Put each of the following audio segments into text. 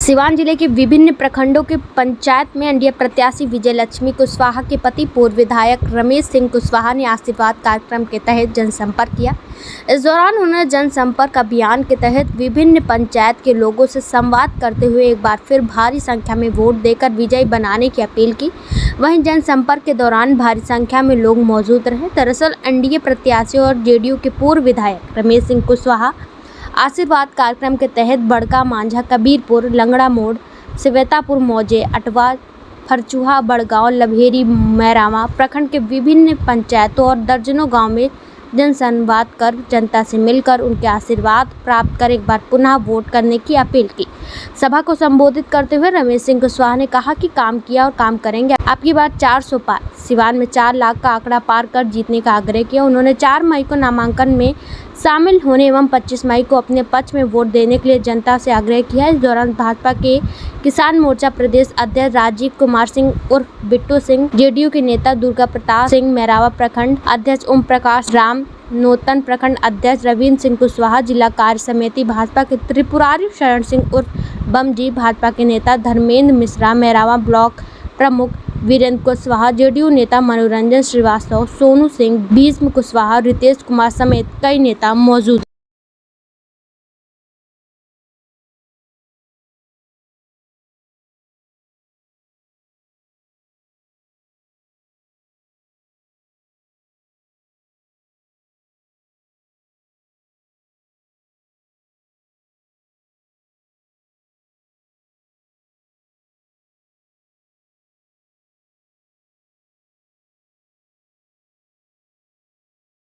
सिवान जिले के विभिन्न प्रखंडों के पंचायत में एनडीए प्रत्याशी विजय लक्ष्मी कुशवाहा के पति पूर्व विधायक रमेश सिंह कुशवाहा ने आशीर्वाद कार्यक्रम के तहत जनसंपर्क किया। इस दौरान उन्होंने जनसंपर्क अभियान के तहत विभिन्न पंचायत के लोगों से संवाद करते हुए एक बार फिर भारी संख्या में वोट देकर विजयी बनाने की अपील की। वहीं जनसंपर्क के दौरान भारी संख्या में लोग मौजूद रहे। दरअसल एनडीए प्रत्याशी और जेडीयू के पूर्व विधायक रमेश सिंह कुशवाहा आशीर्वाद कार्यक्रम के तहत बड़का मांझा, कबीरपुर, लंगड़ा मोड़, सिवेतापुर मौजे, अटवा, फरचुहा, बड़गांव, लभेरी, मैरावा प्रखंड के विभिन्न पंचायतों और दर्जनों गांव में जनसंवाद कर जनता से मिलकर उनके आशीर्वाद प्राप्त कर एक बार पुनः वोट करने की अपील की। सभा को संबोधित करते हुए रमेश सिंह कुशवाहा ने कहा कि काम किया और काम करेंगे। आपकी बात 400 पार, सिवान में 4 लाख का आंकड़ा पार कर जीतने का आग्रह किया। उन्होंने 4 मई को नामांकन में शामिल होने एवं 25 मई को अपने पक्ष में वोट देने के लिए जनता से आग्रह किया। इस दौरान भाजपा के किसान मोर्चा प्रदेश अध्यक्ष राजीव कुमार सिंह उर्फ बिट्टू सिंह, जेडीयू के नेता दुर्गा प्रताप सिंह, मैरावा प्रखंड अध्यक्ष ओम प्रकाश राम, नूतन प्रखंड अध्यक्ष रविंद्र सिंह कुशवाहा, जिला कार्य समिति भाजपा के त्रिपुरारी शरण सिंह उर्फ बमजी, भाजपा के नेता धर्मेंद्र मिश्रा, मैरावा ब्लॉक प्रमुख वीरेंद्र कुशवाहा, जेडीयू नेता मनोरंजन श्रीवास्तव, सोनू सिंह, भीष्म कुशवाहा, रितेश कुमार समेत कई नेता मौजूद।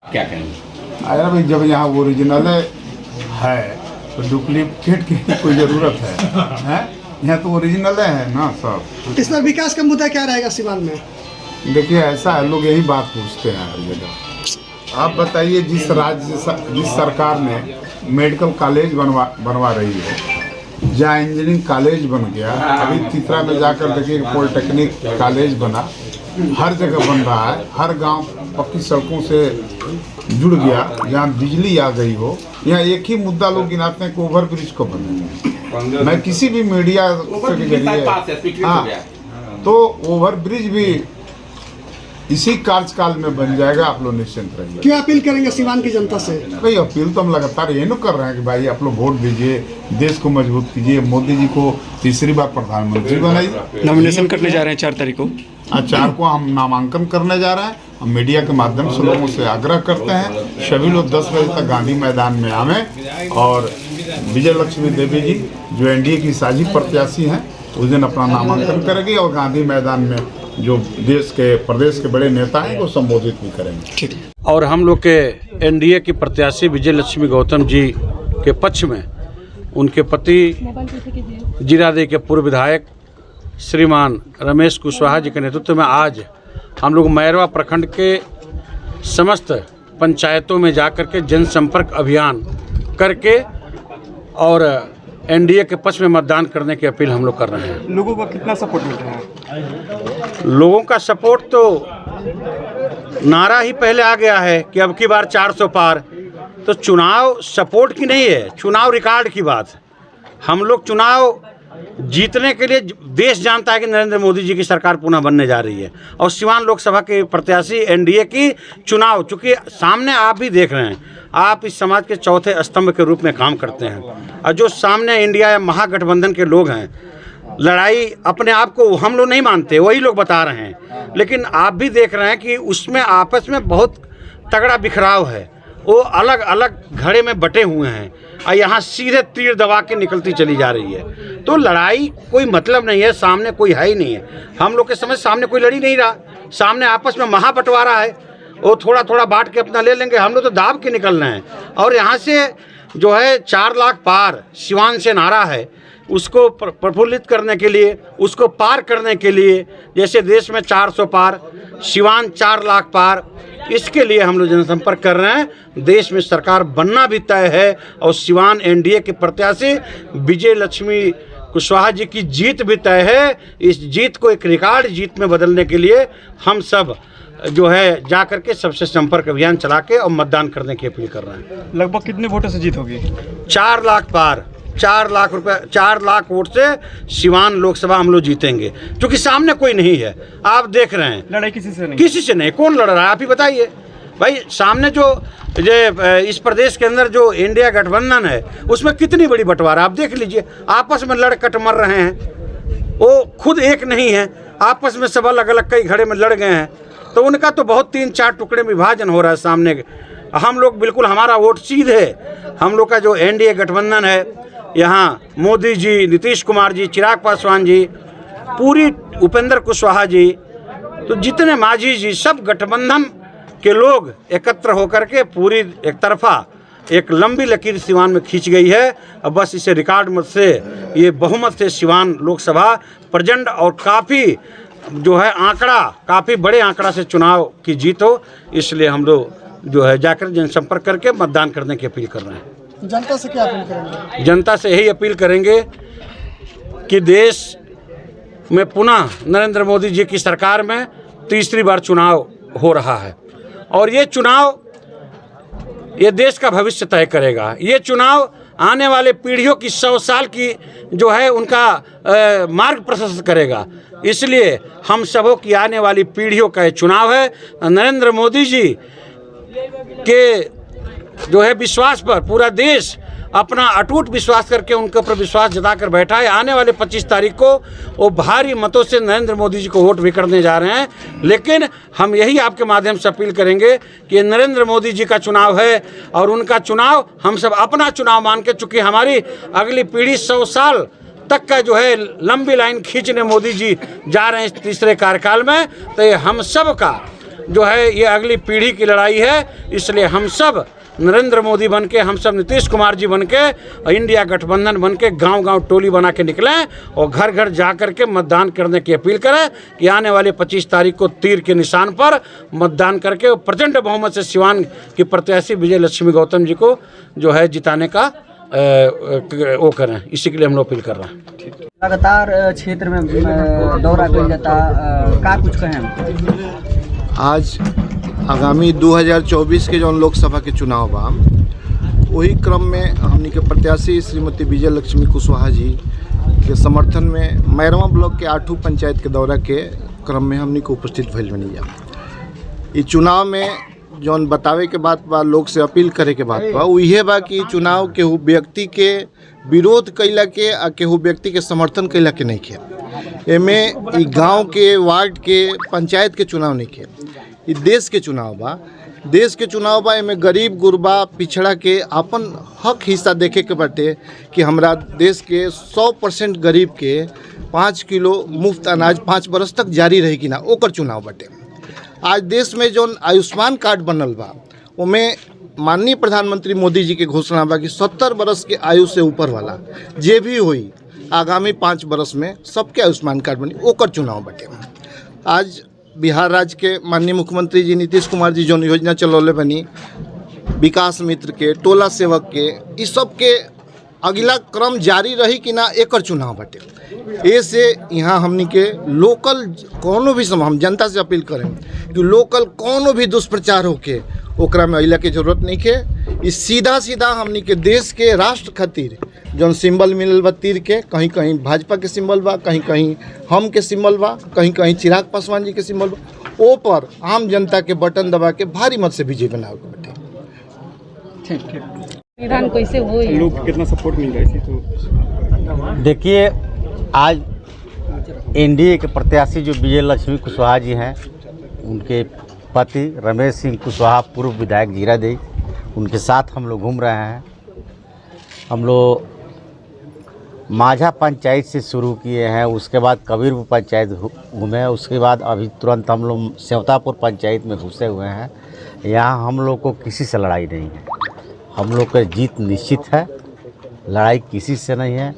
क्या कहेंगे? अरे भाई, जब यहाँ ओरिजिनल है तो डुप्लीकेट की कोई ज़रूरत है? यहाँ तो ओरिजिनल है ना सब। इस पर विकास का मुद्दा क्या रहेगा सिवान में? देखिए, ऐसा है, लोग यही बात पूछते हैं हर जगह। आप बताइए, जिस सरकार ने मेडिकल कॉलेज बनवा रही है, जहाँ इंजीनियरिंग कॉलेज बन गया, अभी तितरा में जाकर देखिए पॉलिटेक्निक कॉलेज बना, हर जगह बन रहा है, हर गांव पक्की सड़कों से जुड़ गया, जहाँ बिजली आ गई हो। यहाँ एक ही मुद्दा लोग गिनाते हैं कि ओवर ब्रिज को बने। मैं किसी भी मीडिया के जरिए, हाँ, तो ओवर ब्रिज भी इसी कार्यकाल में बन जाएगा। आप लोग निश्चिंत रहिए। क्या अपील करेंगे सिवान की जनता से? भाई, अपील तो हम लगातार यही न कर रहे हैं कि भाई आप लोग वोट दीजिए, देश को मजबूत कीजिए, मोदी जी को तीसरी बार प्रधानमंत्री बनाइए। नॉमिनेशन करने जा रहे हैं 4 तारीख को। 4 को हम नामांकन करने जा रहे हैं। हम मीडिया के माध्यम से लोगों से आग्रह करते हैं, सभी लोग 10 बजे तक गांधी मैदान में आवें और विजय लक्ष्मी देवी जी जो एनडीए की साझी प्रत्याशी हैं, उस दिन अपना नामांकन करेंगे और गांधी मैदान में जो देश के प्रदेश के बड़े नेता हैं वो संबोधित भी करेंगे। और हम लोग के एनडीए की प्रत्याशी विजय लक्ष्मी गौतम जी के पक्ष में उनके पति जीरादेवी के पूर्व विधायक श्रीमान रमेश कुशवाहा जी के नेतृत्व में आज हम लोग मैरवा प्रखंड के समस्त पंचायतों में जाकर के जनसंपर्क अभियान करके और एनडीए के पक्ष में मतदान करने की अपील हम लोग कर रहे हैं। लोगों का कितना सपोर्ट मिल रहा है? लोगों का सपोर्ट तो नारा ही पहले आ गया है कि अब की बार 400 पार। तो चुनाव सपोर्ट की नहीं है, चुनाव रिकॉर्ड की बात है। हम लोग चुनाव जीतने के लिए, देश जानता है कि नरेंद्र मोदी जी की सरकार पुनः बनने जा रही है और सिवान लोकसभा के प्रत्याशी एनडीए की चुनाव, चूँकि सामने आप भी देख रहे हैं, आप इस समाज के चौथे स्तंभ के रूप में काम करते हैं और जो सामने इंडिया या महागठबंधन के लोग हैं, लड़ाई अपने आप को हम लोग नहीं मानते, वही लोग बता रहे हैं, लेकिन आप भी देख रहे हैं कि उसमें आपस में बहुत तगड़ा बिखराव है। वो अलग अलग घड़े में बटे हुए हैं और यहाँ सीधे तीर दबा के निकलती चली जा रही है। तो लड़ाई कोई मतलब नहीं है, सामने कोई है ही नहीं है। हम लोग के समझ सामने कोई लड़ी नहीं रहा, सामने आपस में महाबंटवारा है। वो थोड़ा थोड़ा बांट के अपना ले लेंगे, हम लोग तो दाब के निकलना है। और यहाँ से जो है 4 लाख पार सिवान से नारा है, उसको प्रफुल्लित करने के लिए, उसको पार करने के लिए, जैसे देश में 400 पार, सिवान 4 लाख पार, इसके लिए हम लोग जनसंपर्क कर रहे हैं। देश में सरकार बनना भी तय है और सिवान एनडीए के प्रत्याशी विजय लक्ष्मी कुशवाहा जी की जीत भी तय है। इस जीत को एक रिकॉर्ड जीत में बदलने के लिए हम सब जो है जा करके सबसे संपर्क अभियान चला के और मतदान करने की अपील कर रहे हैं। लगभग कितने वोटों से जीत होगी? 4 लाख पार। 4 लाख रुपए 4 लाख वोट से सिवान लोकसभा हम लोग जीतेंगे, क्योंकि सामने कोई नहीं है। आप देख रहे हैं लड़ाई किसी से नहीं, किसी से नहीं। कौन लड़ रहा है आप ही बताइए भाई। सामने जो इस प्रदेश के अंदर जो इंडिया गठबंधन है उसमें कितनी बड़ी बंटवारा आप देख लीजिए। आपस में लड़ कट मर रहे हैं, वो खुद एक नहीं है, आपस में सब अलग अलग कई घड़े में लड़ गए हैं। तो उनका तो बहुत 3-4 टुकड़े में विभाजन हो रहा है सामने। हम लोग बिल्कुल, हमारा वोट सीधे, हम लोग का जो एनडीए गठबंधन है, यहाँ मोदी जी, नीतीश कुमार जी, चिराग पासवान जी, पूरी उपेंद्र कुशवाहा जी, तो जितने मांझी जी, सब गठबंधन के लोग एकत्र होकर के पूरी एक तरफा एक लंबी लकीर सिवान में खींच गई है। अब बस इसे रिकॉर्ड मत से, ये बहुमत से सिवान लोकसभा प्रचंड और काफ़ी जो है आंकड़ा, काफ़ी बड़े आंकड़ा से चुनाव की जीत हो, इसलिए हम लोग जो है जाकर जनसंपर्क करके मतदान करने की अपील कर रहे हैं। जनता से क्या अपील करेंगे? जनता से यही अपील करेंगे कि देश में पुनः नरेंद्र मोदी जी की सरकार में तीसरी बार चुनाव हो रहा है और ये चुनाव ये देश का भविष्य तय करेगा। ये चुनाव आने वाले पीढ़ियों की 100 साल की जो है उनका मार्ग प्रशस्त करेगा। इसलिए हम सबों की आने वाली पीढ़ियों का ये चुनाव है। नरेंद्र मोदी जी के जो है विश्वास पर पूरा देश अपना अटूट विश्वास करके उनके ऊपर विश्वास जताकर बैठा है। आने वाले 25 तारीख को वो भारी मतों से नरेंद्र मोदी जी को वोट भी करने जा रहे हैं। लेकिन हम यही आपके माध्यम से अपील करेंगे कि नरेंद्र मोदी जी का चुनाव है और उनका चुनाव हम सब अपना चुनाव मान के, चूँकि हमारी अगली पीढ़ी 100 साल तक का जो है लंबी लाइन खींचने मोदी जी जा रहे हैं इस तीसरे कार्यकाल में, तो ये हम सब का जो है ये अगली पीढ़ी की लड़ाई है। इसलिए हम सब नरेंद्र मोदी बन के, हम सब नीतीश कुमार जी बन के, इंडिया गठबंधन बन के गाँव-गाँव टोली बना के निकलें और घर घर जा कर के मतदान करने की अपील करें कि आने वाले 25 तारीख को तीर के निशान पर मतदान करके प्रचंड बहुमत से सिवान की प्रत्याशी विजय लक्ष्मी गौतम जी को जो है जिताने का वो करें। इसी के लिए हम लोग अपील कर रहे हैं। लगातार क्षेत्र में दौरा कर जाता, का कुछ कहें? आज आगामी 2024 के जो लोकसभा के चुनाव बा, वही क्रम में हमनी के प्रत्याशी श्रीमती विजय लक्ष्मी कुशवाहा जी के समर्थन में मैरवा ब्लॉक के 8 पंचायत के दौरा के क्रम में हमनी को उपस्थित भइल बनी जा। इस चुनाव में जौन बतावे के बात बा, लोग से अपील करे के बात बा, वो इहे बा कि चुनाव केहू व्यक्ति के विरोध कैला के आ केहू व्यक्ति के समर्थन कैला के नहीं खे। एमे ई गाँव के, वार्ड के, पंचायत के चुनाव नहीं खे, ई देश के चुनाव बा। देश के चुनाव बा, एमे गरीब गुरबा पिछड़ा के अपन हक हिस्सा देखे के बाटे कि हमरा देश के 100% गरीब के 5 किलो मुफ्त अनाज 5 बरस तक जारी रही कि ना, ओकर चुनाव बाटे। आज देश में जो आयुष्मान कार्ड बनल बा, उमें माननीय प्रधानमंत्री मोदी जी के घोषणा बा कि 70 बरस के आयु से ऊपर वाला जे भी होई आगामी 5 बरस में सबके आयुष्मान कार्ड बनी, ओकर चुनाव बाटे। आज बिहार राज्य के माननीय मुख्यमंत्री जी नीतीश कुमार जी जो योजना चलौले बनी, विकास मित्र के, टोला सेवक के, इस सब के अगला क्रम जारी रही कि ना, एकर चुनाव बाटे। ऐसे यहाँ हमनी के लोकल कोनो भी समय हम जनता से अपील करें कि लोकल कोनो भी दुष्प्रचार होके ओकरा में अइला के जरूरत नहीं के। इस सीधा सीधा हमनी के देश के राष्ट्र खातिर जौन सिंबल मिलल बा तीर के, कहीं कहीं भाजपा के सिंबल बा, कहीं कहीं हम के सिंबल बा, कहीं कहीं चिराग पासवान जी के सिंबल बा, ओ पर आम जनता के बटन दबा के भारी मत से विजय बनावे के बाटे। ठीक ठीक। निदान कैसे हो, लोग कितना सपोर्ट मिल रहा है? तो देखिए, आज एनडीए के प्रत्याशी जो विजय लक्ष्मी कुशवाहा जी हैं, उनके पति रमेश सिंह कुशवाहा पूर्व विधायक जीरादेई, उनके साथ हम लोग घूम रहे हैं। हम लोग माझा पंचायत से शुरू किए हैं, उसके बाद कबीरपुर पंचायत घूमे, उसके बाद अभी तुरंत हम लोग सेवतापुर पंचायत में घुसे हुए हैं। यहाँ हम लोग को किसी से लड़ाई नहीं है, हम लोग का जीत निश्चित है, लड़ाई किसी से नहीं है।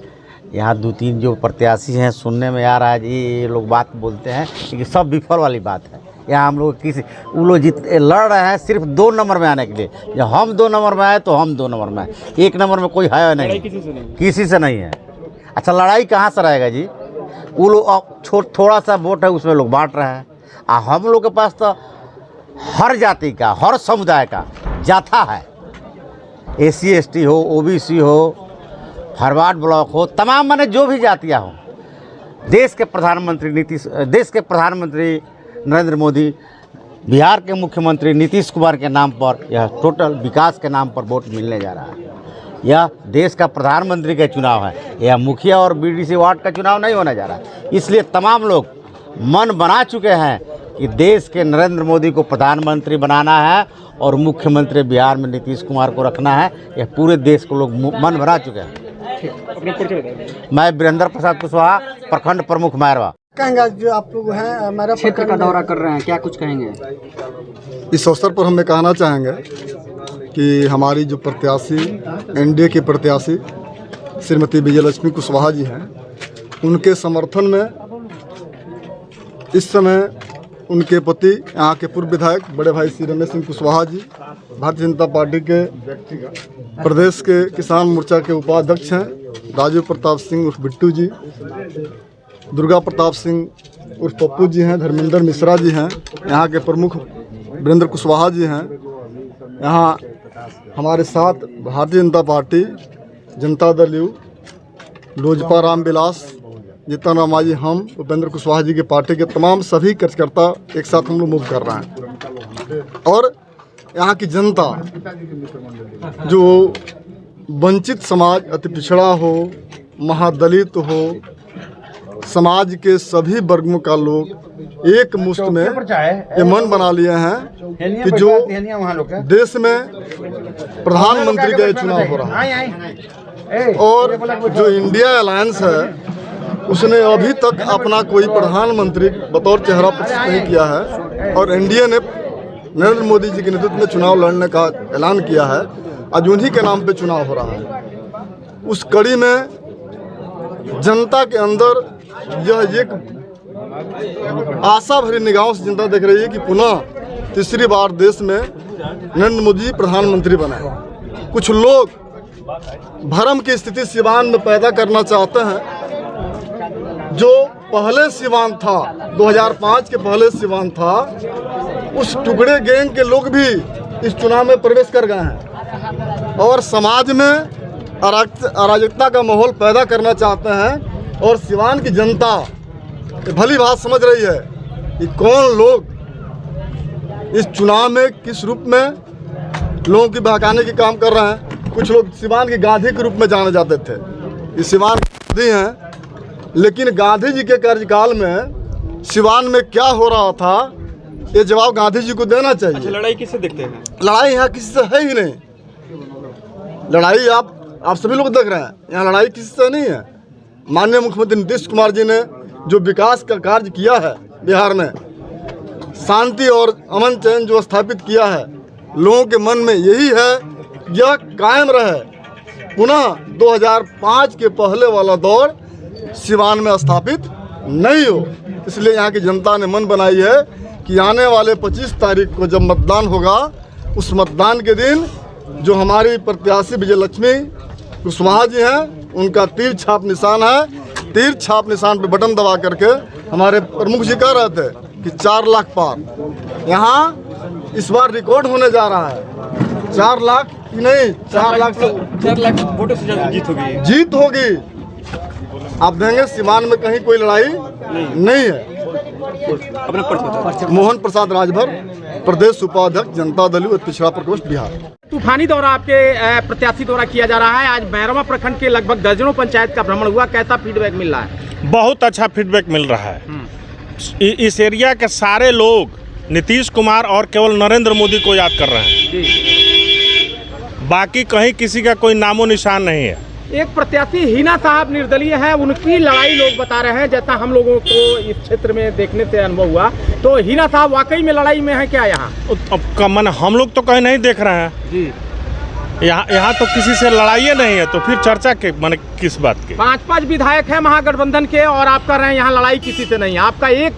यहाँ 2-3 जो प्रत्याशी हैं, सुनने में आ रहा है ये लोग बात बोलते हैं कि सब विफल वाली बात है। यहाँ हम लोग किसी वो लोग लड़ रहे हैं सिर्फ 2 नंबर में आने के लिए। जब हम 2 नंबर में आए तो हम 2 नंबर में आए, 1 नंबर में कोई है नहीं, किसी से नहीं है। अच्छा, लड़ाई कहाँ से रहेगा जी? वो लोग थोड़ा सा वोट है उसमें लोग बांट रहे हैं, और हम लोग के पास तो हर जाति का, हर समुदाय का जाथा है। SC ST हो, OBC हो, फॉरवर्ड ब्लॉक हो, तमाम माने जो भी जातियाँ हो, देश के प्रधानमंत्री नरेंद्र मोदी, बिहार के मुख्यमंत्री नीतीश कुमार के नाम पर यह टोटल विकास के नाम पर वोट मिलने जा रहा है। यह देश का प्रधानमंत्री का चुनाव है, यह मुखिया और बीडीसी वार्ड का चुनाव नहीं होने जा रहा है। इसलिए तमाम लोग मन बना चुके हैं कि देश के नरेंद्र मोदी को प्रधानमंत्री बनाना है और मुख्यमंत्री बिहार में नीतीश कुमार को रखना है। यह पूरे देश को लोग मन बना चुके हैं। अपना परिचय बताइए। मैं वीरेंद्र प्रसाद कुशवाहा, प्रखंड प्रमुख मैरवा। कहेंगे जो आप लोग हैं मेरा क्षेत्र का दौरा कर रहे हैं, क्या कुछ कहेंगे? इस अवसर पर हम कहना चाहेंगे कि हमारी जो प्रत्याशी एनडीए की प्रत्याशी श्रीमती विजयलक्ष्मी कुशवाहा जी हैं, उनके समर्थन में इस समय उनके पति यहाँ के पूर्व विधायक बड़े भाई श्री रमेश सिंह कुशवाहा जी भारतीय जनता पार्टी के प्रदेश के किसान मोर्चा के उपाध्यक्ष हैं, राजीव प्रताप सिंह उर्फ बिट्टू जी, दुर्गा प्रताप सिंह उर्फ पप्पू जी हैं, धर्मेंद्र मिश्रा जी हैं, यहाँ के प्रमुख वीरेंद्र कुशवाहा जी हैं। यहाँ हमारे साथ भारतीय जनता पार्टी, जनता दल यू, लोजपा रामविलास, जीतन राम मांझी, हम उपेंद्र कुशवाहा जी के पार्टी के तमाम सभी कार्यकर्ता एक साथ हम लोग मूव कर रहे हैं। और यहाँ की जनता जो वंचित समाज, अति पिछड़ा हो, महादलित हो, समाज के सभी वर्गों का लोग एक मुश्त में ये मन बना लिए हैं कि जो देश में प्रधानमंत्री का चुनाव हो रहा है और जो इंडिया अलायंस है उसने अभी तक अपना कोई प्रधानमंत्री बतौर चेहरा प्रस्तुत नहीं किया है और एनडीए ने नरेंद्र मोदी जी के नेतृत्व में चुनाव लड़ने का ऐलान किया है। आज उन्हीं के नाम पे चुनाव हो रहा है। उस कड़ी में जनता के अंदर यह एक आशा भरी निगाहों से जनता देख रही है कि पुनः तीसरी बार देश में नरेंद्र मोदी जी प्रधानमंत्री बने। कुछ लोग भ्रम की स्थिति सिवान में पैदा करना चाहते हैं। जो पहले सिवान था, 2005 के पहले सिवान था, उस टुकड़े गैंग के लोग भी इस चुनाव में प्रवेश कर गए हैं और समाज में अराजकता का माहौल पैदा करना चाहते हैं। और सिवान की जनता भली बात समझ रही है कि कौन लोग इस चुनाव में किस रूप में लोगों की बहकाने की काम कर रहे हैं। कुछ लोग सिवान के गांधी के रूप में जाने जाते थे, ये सिवान गांधी हैं, लेकिन गांधी जी के कार्यकाल में सिवान में क्या हो रहा था ये जवाब गांधी जी को देना चाहिए। अच्छा, लड़ाई किससे देखते हैं? लड़ाई यहाँ किसी से है ही नहीं। लड़ाई आप सभी लोग देख रहे हैं, यहाँ लड़ाई किसी से नहीं है। माननीय मुख्यमंत्री नीतीश कुमार जी ने जो विकास का कार्य किया है बिहार में, शांति और अमन चैन जो स्थापित किया है, लोगों के मन में यही है यह कायम रहे, पुनः 2005 के पहले वाला दौर सिवान में स्थापित नहीं हो। इसलिए यहाँ की जनता ने मन बनाई है कि आने वाले 25 तारीख को जब मतदान होगा, उस मतदान के दिन जो हमारी प्रत्याशी विजयलक्ष्मी कुशवाहा जी हैं, उनका तीर छाप निशान है। तीर छाप निशान पर बटन दबा करके हमारे प्रमुख जी कह रहे थे कि 4 लाख पार। यहाँ इस बार रिकॉर्ड होने जा रहा है। 4 लाख की नहीं, 4 लाख वोटों से ज्यादा जीत होगी। जीत होगी। आप देंगे सिवान में कहीं कोई लड़ाई नहीं है। अपना परिचय। मोहन प्रसाद राजभर, प्रदेश उपाध्यक्ष, जनता दल यू, पिछड़ा प्रकोष्ठ, बिहार। तूफानी दौरा आपके प्रत्याशी द्वारा किया जा रहा है। आज मैरवा प्रखंड के लगभग दर्जनों पंचायत का भ्रमण हुआ, कैसा फीडबैक मिल रहा है? बहुत अच्छा फीडबैक मिल रहा है। इस एरिया के सारे लोग नीतीश कुमार और केवल नरेंद्र मोदी को याद कर रहे हैं। बाकी कहीं किसी का कोई नामो निशान नहीं है। एक प्रत्याशी हिना साहब निर्दलीय है, उनकी लड़ाई लोग बता रहे हैं, जैसा हम लोगों को इस क्षेत्र में देखने से अनुभव हुआ। तो हिना साहब वाकई में लड़ाई में है क्या यहाँ? अब मन हम लोग तो कहीं नहीं देख रहे हैं जी। यहाँ तो किसी से लड़ाई नहीं है, तो फिर चर्चा के मन किस बात की? 5 विधायक हैं महागठबंधन के और आप कह रहे हैं यहाँ लड़ाई किसी से नहीं है। आपका एक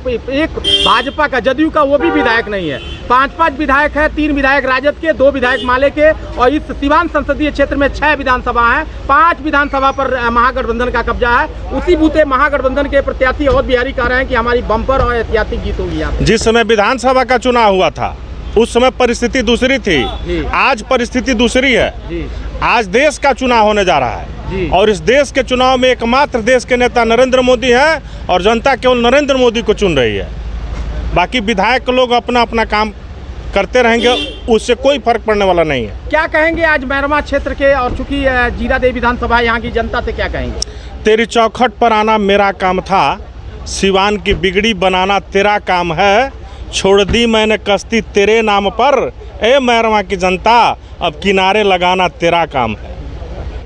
भाजपा का, जदयू का, वो भी विधायक नहीं है। 5 विधायक है, 3 विधायक राजद के, 2 विधायक माले के, और इस सिवान संसदीय क्षेत्र में 6 विधानसभा हैं। 5 विधानसभा पर महागठबंधन का कब्जा है। उसी बूते महागठबंधन के प्रत्याशी अवध बिहारी कह रहे हैं कि हमारी बम्पर और ऐतिहासिक जीत होगी यहाँ। जिस समय विधानसभा का चुनाव हुआ था उस समय परिस्थिति दूसरी थी, आज परिस्थिति दूसरी है। आज देश का चुनाव होने जा रहा है। और इस देश के चुनाव में एकमात्र देश के नेता नरेंद्र मोदी हैं और जनता केवल नरेंद्र मोदी को चुन रही है। बाकी विधायक लोग अपना अपना काम करते रहेंगे, उससे कोई फर्क पड़ने वाला नहीं है। क्या कहेंगे आज मैरमा क्षेत्र के, और चूंकि जीरादेई विधानसभा यहाँ की जनता से क्या कहेंगे? तेरी चौखट पर आना मेरा काम था, सिवान की बिगड़ी बनाना तेरा काम है, छोड़ दी मैंने कश्ती तेरे नाम पर, ए मैरमा की जनता अब किनारे लगाना तेरा काम है।